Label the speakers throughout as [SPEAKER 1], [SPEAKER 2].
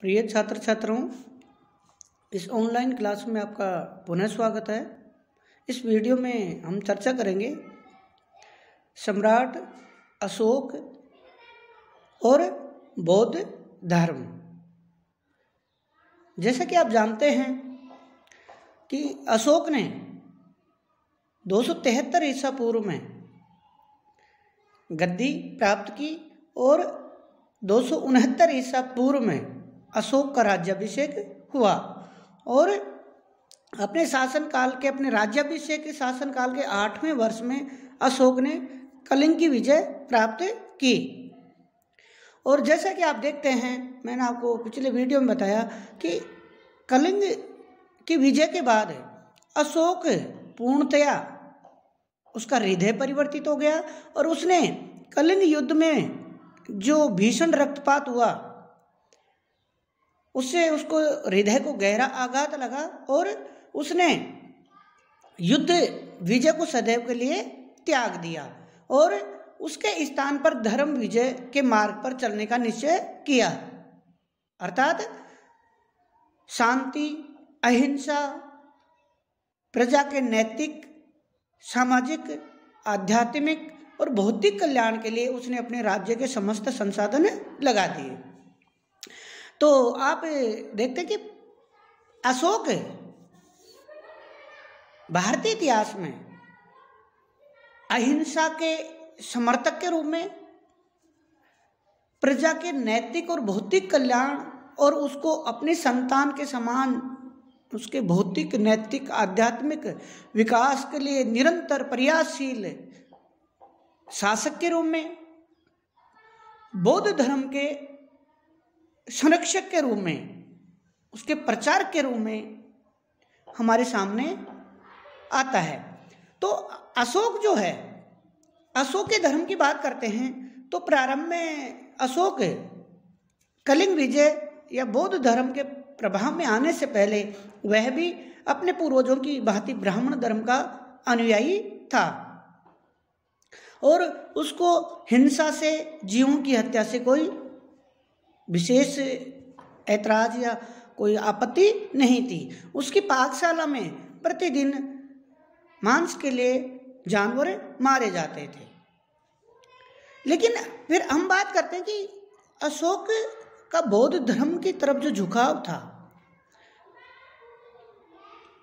[SPEAKER 1] प्रिय छात्र छात्राओं, इस ऑनलाइन क्लास में आपका पुनः स्वागत है। इस वीडियो में हम चर्चा करेंगे सम्राट अशोक और बौद्ध धर्म। जैसा कि आप जानते हैं कि अशोक ने 273 ईसा पूर्व में गद्दी प्राप्त की और 269 ईसा पूर्व में अशोक का राज्याभिषेक हुआ और अपने राज्याभिषेक के शासनकाल के 8वें वर्ष में अशोक ने कलिंग की विजय प्राप्त की। और जैसा कि आप देखते हैं, मैंने आपको पिछले वीडियो में बताया कि कलिंग की विजय के बाद अशोक पूर्णतया उसका हृदय परिवर्तित हो गया और उसने कलिंग युद्ध में जो भीषण रक्तपात हुआ उससे उसको हृदय को गहरा आघात लगा और उसने युद्ध विजय को सदैव के लिए त्याग दिया और उसके स्थान पर धर्म विजय के मार्ग पर चलने का निश्चय किया, अर्थात शांति, अहिंसा, प्रजा के नैतिक, सामाजिक, आध्यात्मिक और भौतिक कल्याण के लिए उसने अपने राज्य के समस्त संसाधन लगा दिए। तो आप देखते हैं कि अशोक भारतीय इतिहास में अहिंसा के समर्थक के रूप में प्रजा के नैतिक और भौतिक कल्याण और उसको अपने संतान के समान उसके भौतिक, नैतिक, आध्यात्मिक विकास के लिए निरंतर प्रयासशील शासक के रूप में, बौद्ध धर्म के संरक्षक के रूप में, उसके प्रचारक के रूप में हमारे सामने आता है। तो अशोक जो है, अशोक के धर्म की बात करते हैं तो प्रारंभ में अशोक कलिंग विजय या बौद्ध धर्म के प्रभाव में आने से पहले वह भी अपने पूर्वजों की भांति ब्राह्मण धर्म का अनुयायी था और उसको हिंसा से, जीवों की हत्या से कोई विशेष ऐतराज या कोई आपत्ति नहीं थी। उसकी पाकशाला में प्रतिदिन मांस के लिए जानवर मारे जाते थे। लेकिन फिर हम बात करते हैं कि अशोक का बौद्ध धर्म की तरफ जो झुकाव था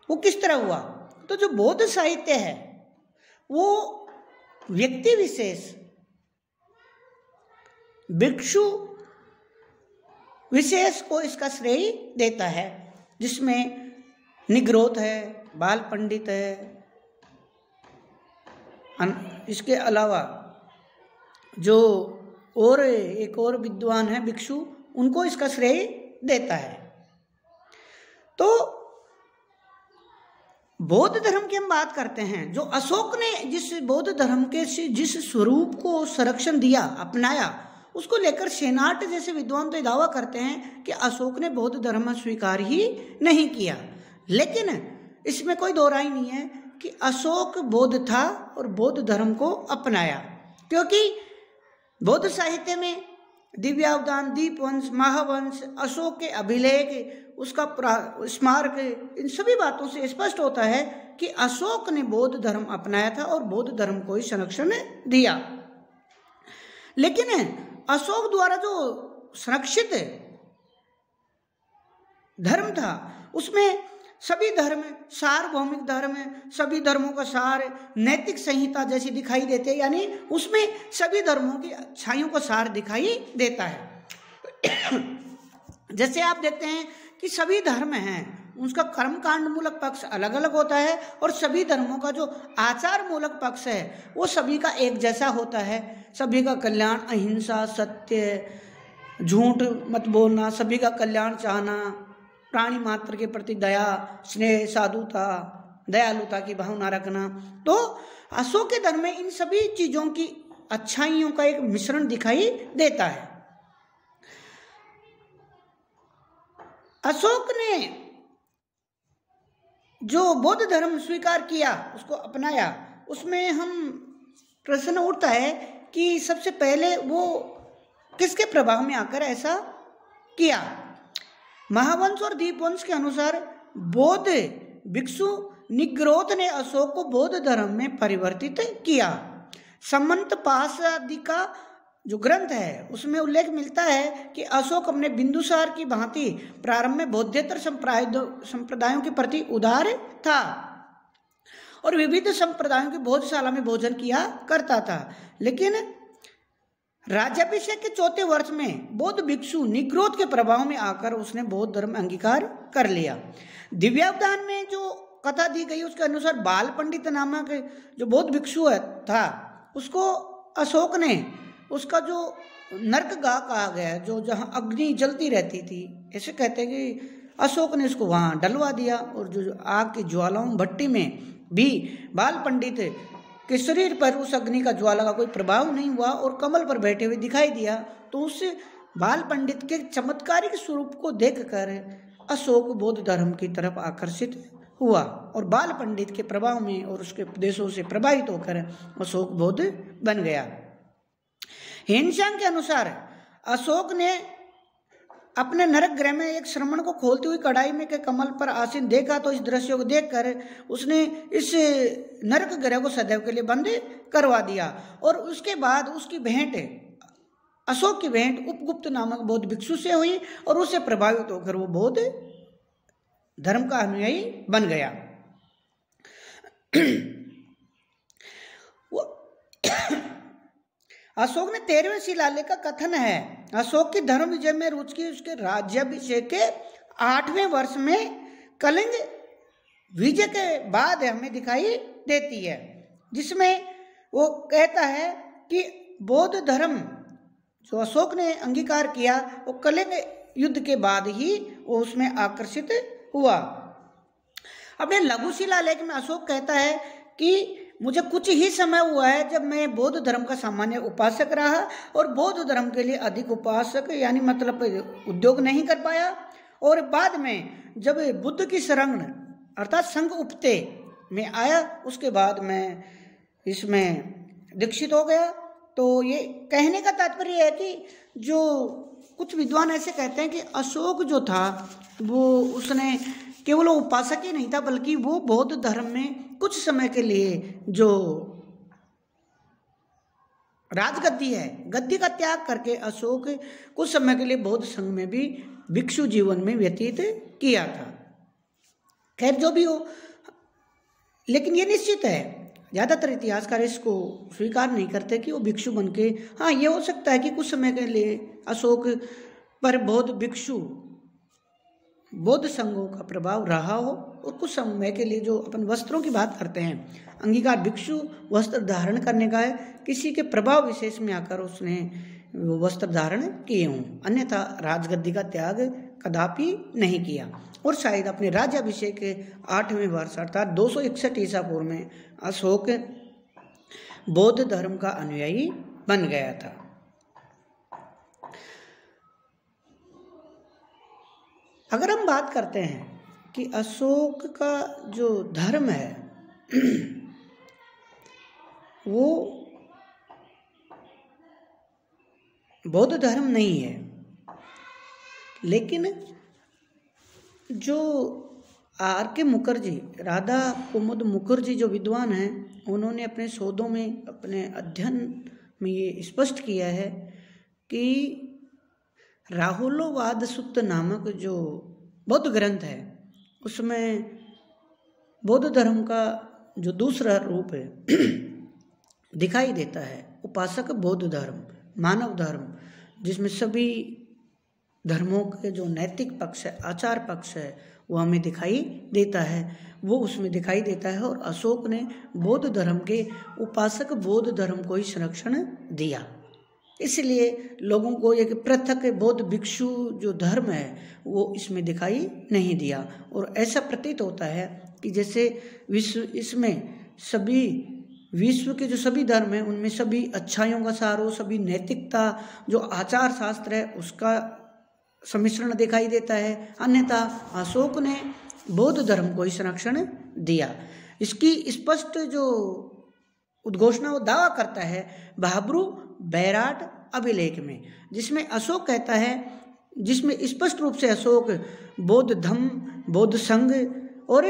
[SPEAKER 1] वो किस तरह हुआ। तो जो बौद्ध साहित्य है वो व्यक्ति विशेष, भिक्षु विशेष को इसका श्रेय देता है, जिसमें निग्रोध है, बाल पंडित है, इसके अलावा जो और एक और विद्वान है भिक्षु, उनको इसका श्रेय देता है। तो बौद्ध धर्म की हम बात करते हैं, जो अशोक ने जिस बौद्ध धर्म के जिस स्वरूप को संरक्षण दिया, अपनाया, उसको लेकर सेनाट जैसे विद्वान तो दावा करते हैं कि अशोक ने बौद्ध धर्म स्वीकार ही नहीं किया। लेकिन इसमें कोई दो राय नहीं है कि अशोक बौद्ध था और बौद्ध धर्म को अपनाया, क्योंकि बौद्ध साहित्य में दिव्यावदान, दीपवंश, महावंश, अशोक के अभिलेख, उसका स्मारक, इन सभी बातों से स्पष्ट होता है कि अशोक ने बौद्ध धर्म अपनाया था और बौद्ध धर्म को ही संरक्षण दिया। लेकिन अशोक द्वारा जो संरक्षित धर्म था उसमें सभी धर्म सार्वभौमिक धर्म, सभी धर्मों का सार, नैतिक संहिता जैसी दिखाई देते, यानी उसमें सभी धर्मों की अच्छाइयों का सार दिखाई देता है। जैसे आप देखते हैं कि सभी धर्म हैं, उसका कर्मकांड मूलक पक्ष अलग अलग होता है और सभी धर्मों का जो आचार मूलक पक्ष है वो सभी का एक जैसा होता है। सभी का कल्याण, अहिंसा, सत्य, झूठ मत बोलना, सभी का कल्याण चाहना, प्राणी मात्र के प्रति दया, स्नेह, साधुता, दयालुता की भावना रखना। तो अशोक के धर्म में इन सभी चीजों की अच्छाइयों का एक मिश्रण दिखाई देता है। अशोक ने जो बौद्ध धर्म स्वीकार किया, उसको अपनाया, उसमें हम प्रश्न उठता है कि सबसे पहले वो किसके प्रभाव में आकर ऐसा किया। महावंश और दीपवंश के अनुसार बौद्ध भिक्षु निग्रोध ने अशोक को बौद्ध धर्म में परिवर्तित किया। समंत पास आदि का जो ग्रंथ है उसमें उल्लेख मिलता है कि अशोक अपने बिंदुसार की भांति प्रारंभ में बौद्धेतर संप्रदायों के प्रति उदार था और विविध संप्रदायों की भोजशाला में भोजन किया करता था। लेकिन राज्याभिषेक के 4थे वर्ष में बौद्ध भिक्षु निग्रोध के प्रभाव में आकर उसने बौद्ध धर्म अंगीकार कर लिया। दिव्यावधान में जो कथा दी गई उसके अनुसार बाल पंडित नामक जो बौद्ध भिक्षु था उसको अशोक ने उसका जो नरकगाह कहा गया, जो जहाँ अग्नि जलती रहती थी, ऐसे कहते हैं कि अशोक ने उसको वहाँ डलवा दिया और जो आग की ज्वालाओं भट्टी में भी बाल पंडित के शरीर पर उस अग्नि का ज्वाला का कोई प्रभाव नहीं हुआ और कमल पर बैठे हुए दिखाई दिया। तो उस बाल पंडित के चमत्कारिक स्वरूप को देखकर अशोक बौद्ध धर्म की तरफ आकर्षित हुआ और बाल पंडित के प्रभाव में और उसके उपदेशों से प्रभावित होकर अशोक बौद्ध बन गया। हेनशांग के अनुसार अशोक ने अपने नरक गृह में एक श्रमण को खोलती हुई कढ़ाई में के कमल पर आसीन देखा। तो इस दृश्य को देखकर उसने इस नरक गृह को सदैव के लिए बंद करवा दिया और उसके बाद उसकी भेंट अशोक की भेंट उपगुप्त नामक बौद्ध भिक्षु से हुई और उससे प्रभावित होकर वो बौद्ध धर्म का अनुयायी बन गया। अशोक ने 13वें शिलालेख का कथन है, अशोक की धर्म विजय में रुचि उसके राज्याभिषेक के 8वें वर्ष में कलिंग विजय के बाद हमें दिखाई देती है, जिसमें वो कहता है कि बौद्ध धर्म जो अशोक ने अंगीकार किया वो कलिंग युद्ध के बाद ही वो उसमें आकर्षित हुआ। अपने लघु शिलालेख में अशोक कहता है कि मुझे कुछ ही समय हुआ है जब मैं बौद्ध धर्म का सामान्य उपासक रहा और बौद्ध धर्म के लिए अधिक उपासक यानी मतलब उद्योग नहीं कर पाया, और बाद में जब बुद्ध की शरण अर्थात संघ उपते में आया उसके बाद मैं इसमें दीक्षित हो गया। तो ये कहने का तात्पर्य है कि जो कुछ विद्वान ऐसे कहते हैं कि अशोक जो था वो उसने केवल उपासक ही नहीं था बल्कि वो बौद्ध धर्म में कुछ समय के लिए जो राजगद्दी है गद्दी का त्याग करके अशोक कुछ समय के लिए बौद्ध संघ में भी भिक्षु जीवन में व्यतीत किया था। खैर जो भी हो, लेकिन ये निश्चित है ज़्यादातर इतिहासकार इसको स्वीकार नहीं करते कि वो भिक्षु बन के, हाँ ये हो सकता है कि कुछ समय के लिए अशोक पर बौद्ध भिक्षु बौद्ध संघों का प्रभाव रहा हो और कुछ समय के लिए जो अपन वस्त्रों की बात करते हैं अंगीकार भिक्षु वस्त्र धारण करने का है, किसी के प्रभाव विशेष में आकर उसने वो वस्त्र धारण किए हों, अन्यथा राजगद्दी का त्याग कदापि नहीं किया। और शायद अपने राज्याभिषेक के 8वें वर्ष अर्थात 261 ईसा पूर्व में अशोक बौद्ध धर्म का अनुयायी बन गया था। अगर हम बात करते हैं कि अशोक का जो धर्म है वो बौद्ध धर्म नहीं है, लेकिन जो R.K. मुखर्जी राधा कुमुद मुखर्जी जो विद्वान हैं उन्होंने अपने शोधों में अपने अध्ययन में ये स्पष्ट किया है कि राहुलोवाद सुत्त नामक जो बौद्ध ग्रंथ है उसमें बौद्ध धर्म का जो दूसरा रूप है दिखाई देता है, उपासक बौद्ध धर्म, मानव धर्म, जिसमें सभी धर्मों के जो नैतिक पक्ष है, आचार पक्ष है वो हमें दिखाई देता है, वो उसमें दिखाई देता है। और अशोक ने बौद्ध धर्म के उपासक बौद्ध धर्म को ही संरक्षण दिया, इसलिए लोगों को एक पृथक बौद्ध भिक्षु जो धर्म है वो इसमें दिखाई नहीं दिया। और ऐसा प्रतीत होता है कि जैसे इसमें सभी विश्व के जो सभी धर्म हैं उनमें सभी अच्छाइयों का सार हो, सभी नैतिकता जो आचार शास्त्र है उसका सम्मिश्रण दिखाई देता है, अन्यथा अशोक ने बौद्ध धर्म को ही संरक्षण दिया। इसकी स्पष्ट जो उद्घोषणा वो दावा करता है भाब्रू बैराट अभिलेख में, जिसमें अशोक कहता है जिसमें स्पष्ट रूप से अशोक बौद्ध धम्म, बौद्ध संघ और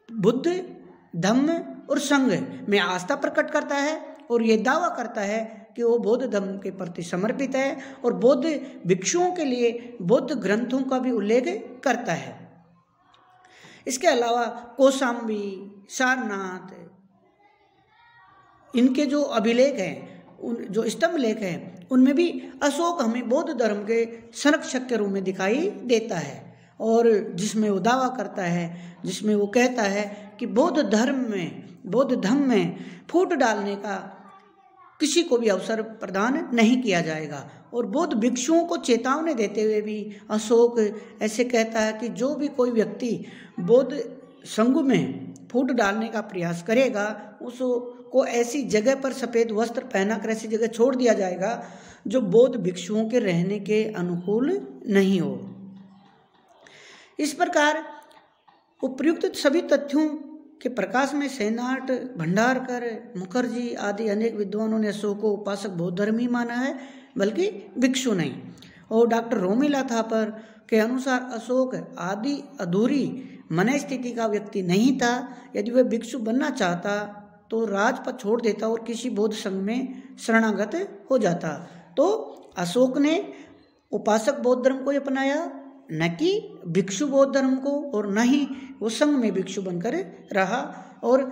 [SPEAKER 1] बुद्ध धम्म और संघ में आस्था प्रकट करता है और ये दावा करता है कि वो बौद्ध धर्म के प्रति समर्पित है और बौद्ध भिक्षुओं के लिए बौद्ध ग्रंथों का भी उल्लेख करता है। इसके अलावा कौशाम्बी, सारनाथ, इनके जो अभिलेख हैं, उन जो स्तंभ लेख हैं, उनमें भी अशोक हमें बौद्ध धर्म के संरक्षक के रूप में दिखाई देता है और जिसमें वो दावा करता है, जिसमें वो कहता है कि बौद्ध धर्म में फूट डालने का किसी को भी अवसर प्रदान नहीं किया जाएगा। और बौद्ध भिक्षुओं को चेतावनी देते हुए भी अशोक ऐसे कहता है कि जो भी कोई व्यक्ति बौद्ध संघ में फूट डालने का प्रयास करेगा उसको ऐसी जगह पर सफ़ेद वस्त्र पहनाकर ऐसी जगह छोड़ दिया जाएगा जो बौद्ध भिक्षुओं के रहने के अनुकूल नहीं हो। इस प्रकार उपयुक्त सभी तथ्यों के प्रकाश में सेनाट, भंडारकर, मुखर्जी आदि अनेक विद्वानों ने अशोक को उपासक बौद्ध धर्मी माना है, बल्कि भिक्षु नहीं। और डॉक्टर रोमिला थापर के अनुसार अशोक आदि अधूरी मन स्थिति का व्यक्ति नहीं था। यदि वह भिक्षु बनना चाहता तो राजपद छोड़ देता और किसी बौद्ध संघ में शरणागत हो जाता। तो अशोक ने उपासक बौद्ध धर्म को अपनाया, न कि भिक्षु बौद्ध धर्म को, और न ही वो संघ में भिक्षु बनकर रहा। और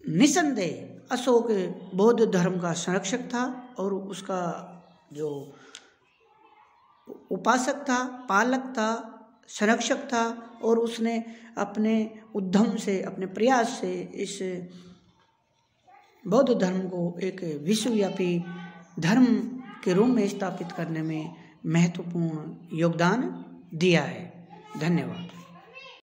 [SPEAKER 1] निसंदेह अशोक बौद्ध धर्म का संरक्षक था और उसका जो उपासक था, पालक था, संरक्षक था और उसने अपने उद्यम से, अपने प्रयास से इस बौद्ध धर्म को एक विश्वव्यापी धर्म के रूप में स्थापित करने में महत्वपूर्ण योगदान दिया है। धन्यवाद।